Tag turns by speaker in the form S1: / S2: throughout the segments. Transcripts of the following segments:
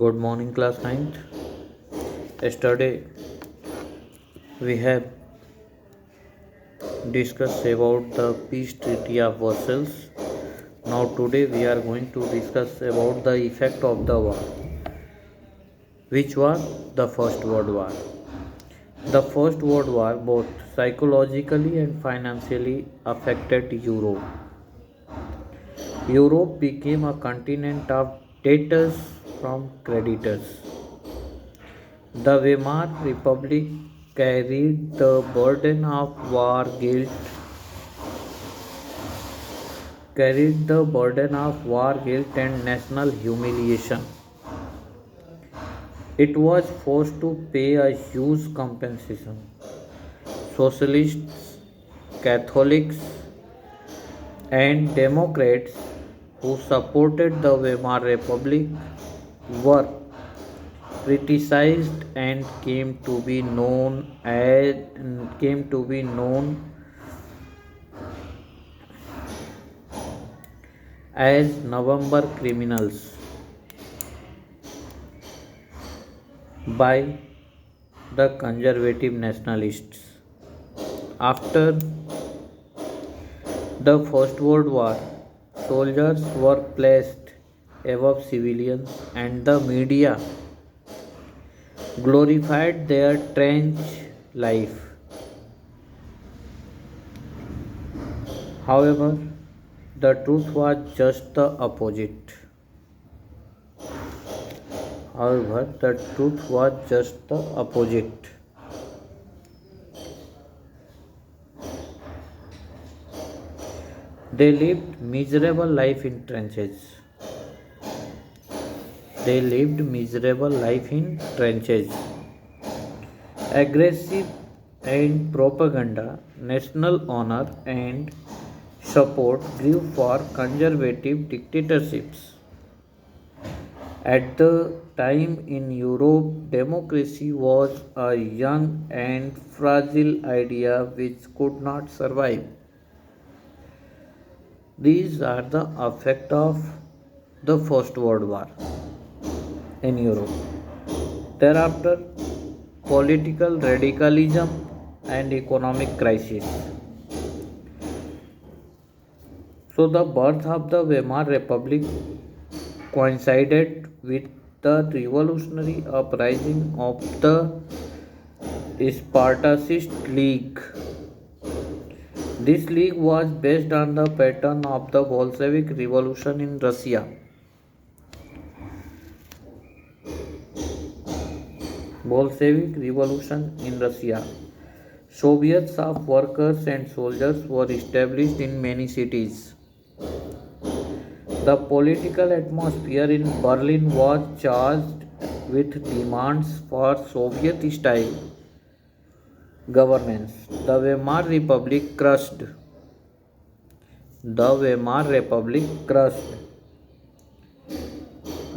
S1: Good morning, class ninth. Yesterday we have discussed about the peace treaty of Versailles. Now today we are going to discuss about the effect of the war, which was the First World War. The First World War both psychologically and financially affected Europe. Europe became a continent of debtors from creditors. The Weimar Republic carried the burden of war guilt and national humiliation. It was forced to pay a huge compensation. Socialists, Catholics, and Democrats who supported the Weimar Republic were criticized and came to be known as November criminals by the conservative nationalists. After the First World War, soldiers were placed above civilians and the media glorified their trench life. However, the truth was just the opposite. However, the truth was just the opposite. They lived miserable life in trenches. They lived miserable life in trenches. Aggressive and propaganda, national honor and support grew for conservative dictatorships. At the time in Europe, democracy was a young and fragile idea which could not survive. These are the effects of the First World War in Europe. Thereafter, political radicalism and economic crisis. So, the birth of the Weimar Republic coincided with the revolutionary uprising of the Spartacist League. This league was based on the pattern of the Bolshevik Revolution in Russia. Bolshevik Revolution in Russia. Soviets of workers and soldiers were established in many cities. The political atmosphere in Berlin was charged with demands for Soviet style governance. The Weimar Republic crushed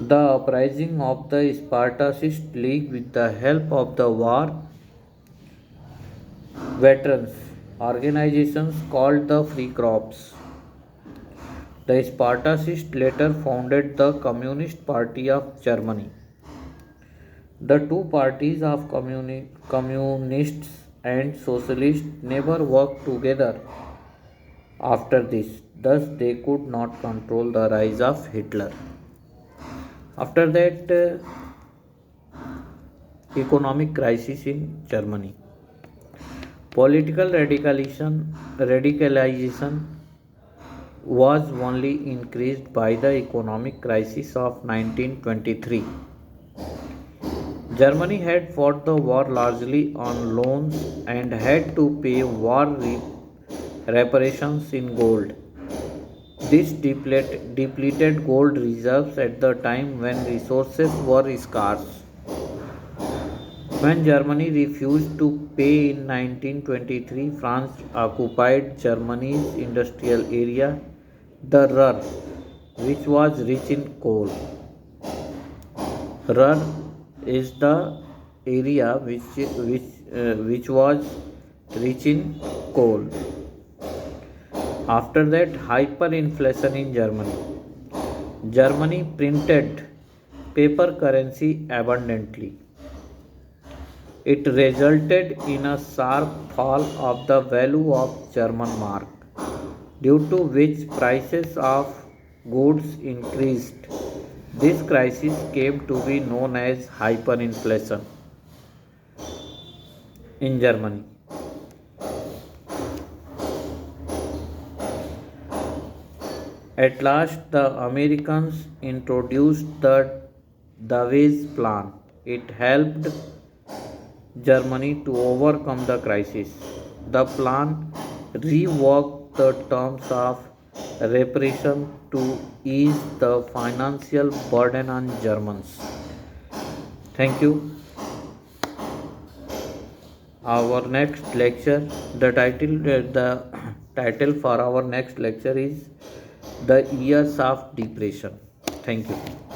S1: the uprising of the Spartacist League with the help of the war veterans organizations called the Free Corps. The Spartacists later founded the Communist Party of Germany. The two parties of communists and socialists never worked together after this, thus, they could not control the rise of Hitler. After that, economic crisis in Germany. Political radicalization was only increased by the economic crisis of 1923. Germany had fought the war largely on loans and had to pay war reparations in gold. This depleted gold reserves at the time when resources were scarce. When Germany refused to pay in 1923, France occupied Germany's industrial area, the Ruhr, which was rich in coal. Ruhr is the area which was rich in coal. After that, hyperinflation in Germany. Germany printed paper currency abundantly. It resulted in a sharp fall of the value of German mark, due to which prices of goods increased. This crisis came to be known as hyperinflation in Germany. At last, the Americans introduced the Dawes Plan. It helped Germany to overcome the crisis. The plan reworked the terms of reparation to ease the financial burden on Germans. Thank you. Our next lecture, the title for our next lecture is The Years of Depression. Thank you.